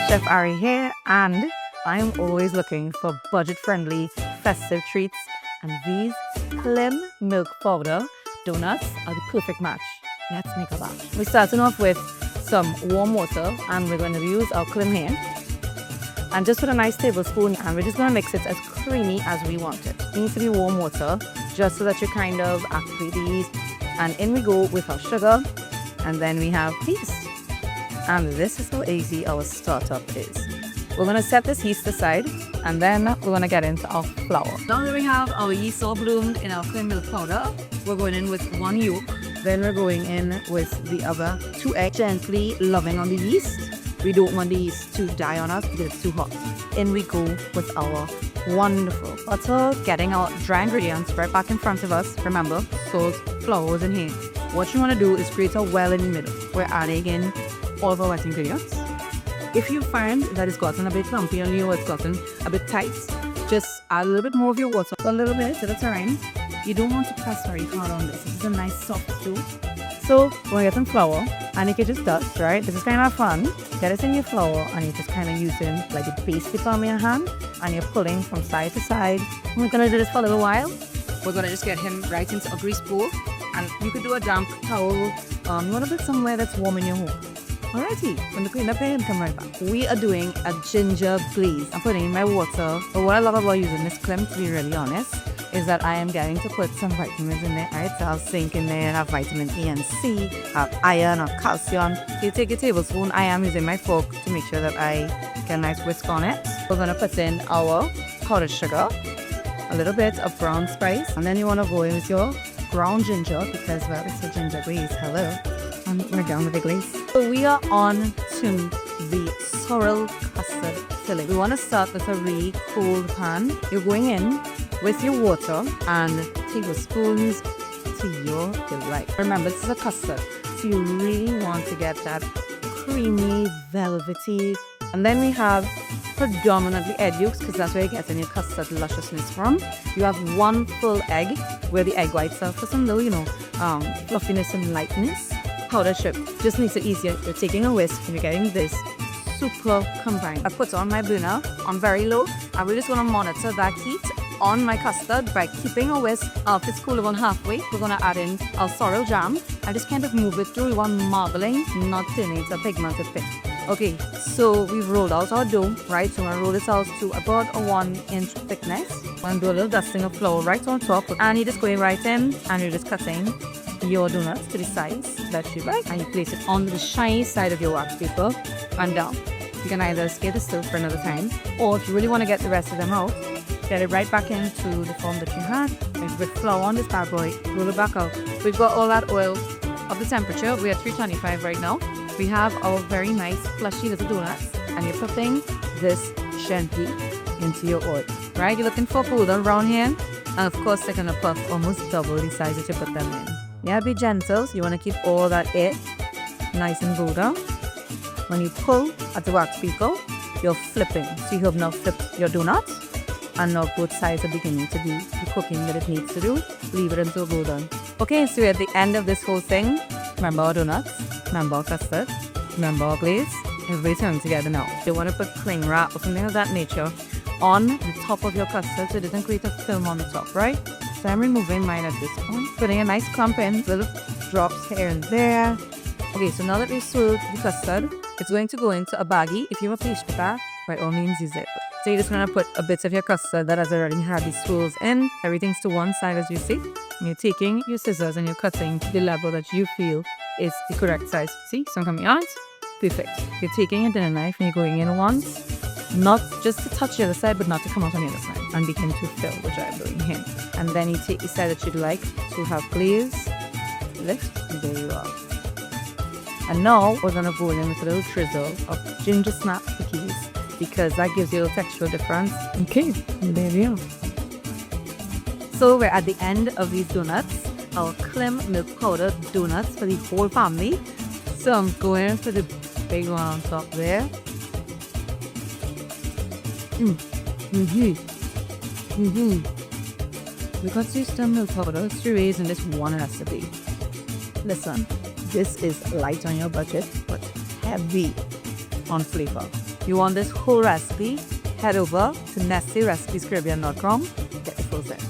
Chef Ari here, and I'm always looking for budget-friendly festive treats, and these KLIM Milk Powder donuts are the perfect match. Let's make a batch. We're starting off with some warm water, and we're going to use our KLIM here. And just with a nice tablespoon, and we're just going to mix it as creamy as we want it. It needs to be warm water, just so that you kind of activate the yeast. And in we go with our sugar, and then we have yeast. And this is how easy our startup is. We're going to set this yeast aside, and then we're going to get into our flour. Now that we have our yeast all bloomed in our KLIM milk powder, we're going in with 1 yolk. Then we're going in with the other 2 eggs, gently loving on the yeast. We don't want the yeast to die on us because it's too hot. In we go with our wonderful butter, getting our dry ingredients right back in front of us. Remember, salt, flour is in here. What you want to do is create a well in the middle. We're adding in all of our wet ingredients. If you find that it's gotten a bit lumpy on you or it's gotten a bit tight, just add a little bit more of your water, a little bit at a time. You don't want to press very hard on this. This is a nice soft dough. So we're getting flour, and you can just dust, right? This is kind of fun. Get it in your flour, and you're just kind of using like a basic palm in your hand, and you're pulling from side to side. And we're gonna do this for a little while. We're gonna just get him right into a grease bowl, and you could do a damp towel. You want to put somewhere that's warm in your home. Alrighty, when the clean up here, come right back. We are doing a ginger glaze. I'm putting in my water. But what I love about using this KLIM, to be really honest, is that I am getting to put some vitamins in there, right? So I'll sink in there and have vitamin E and C, have iron or calcium. So you take a tablespoon. I am using my fork to make sure that I get a nice whisk on it. We're going to put in our powdered sugar, a little bit of brown spice, and then you want to go in with your ground ginger because, well, it's a ginger glaze. Hello. And we're down with the glaze. So we are on to the sorrel custard filling. We want to start with a really cold pan. You're going in with your water and tablespoons to your delight. Remember, this is a custard, so you really want to get that creamy, velvety. And then we have predominantly egg yolks because that's where you're getting your custard lusciousness from. You have 1 full egg where the egg whites are for some little, fluffiness and lightness. Powdered sugar just makes it easier. You're taking a whisk and you're getting this super combined. I put on my burner on very low, and we're just going to monitor that heat on my custard by keeping a whisk. If it's cool about halfway, we're going to add in our sorrel jam. I just kind of move it through. We want marbling, not turning it a pigmented thing. Okay, so we've rolled out our dough, right? So we're going to roll this out to about a 1-inch thickness. We're going to do a little dusting of flour right on top, and you're just going right in, and you're just cutting your donuts to the size that you like, and you place it on the shiny side of your wax paper and down. You can either skate it still for another time, or if you really want to get the rest of them out, get it right back into the form that you had with flour on this bad boy, roll it back out. We've got all that oil of the temperature. We're at 325 right now. We have our very nice flushy little donuts, and you're putting this gently into your oil, right? You're looking for golden brown here, and of course they're gonna puff almost double the size that you put them in. Yeah, be gentle. So you want to keep all that air nice and golden. When you pull at the wax paper, you're flipping. So you have now flipped your donuts, and now both sides are beginning to do the cooking that it needs to do. Leave it until golden. Okay, so we're at the end of this whole thing. Remember our donuts, remember our custard, remember our glaze. Everybody's coming together now. You want to put cling wrap or something of that nature on the top of your custard so it doesn't create a film on the top, right? So I'm removing mine at this point, putting a nice clump in, little drops here and there. Okay, so now that we've swirled the custard, it's going to go into a baggie. If you have a pastry bag, by all means use it. So you're just going to put a bit of your custard that has already had these swirls in. Everything's to one side, as you see. And you're taking your scissors and you're cutting to the level that you feel is the correct size. See, so I'm coming out. Perfect. You're taking your dinner knife and you're going in once, not just to touch the other side, but not to come out on the other side, and begin to fill, which I'm doing here. And then you take the side that you'd like to have glaze, lift, and there you are. And now we're gonna go in with a little drizzle of ginger snap cookies because that gives you a little textural difference. Okay, and there we are. So we're at the end of these donuts, our KLIM milk powder donuts for the whole family. So I'm going for the big one on top there. Because you still milk powder, 3 ways in this one recipe. Listen, this is light on your budget, but heavy on flavor. You want this whole recipe? Head over to nestlecrecipescaribbean.com. Get the full set.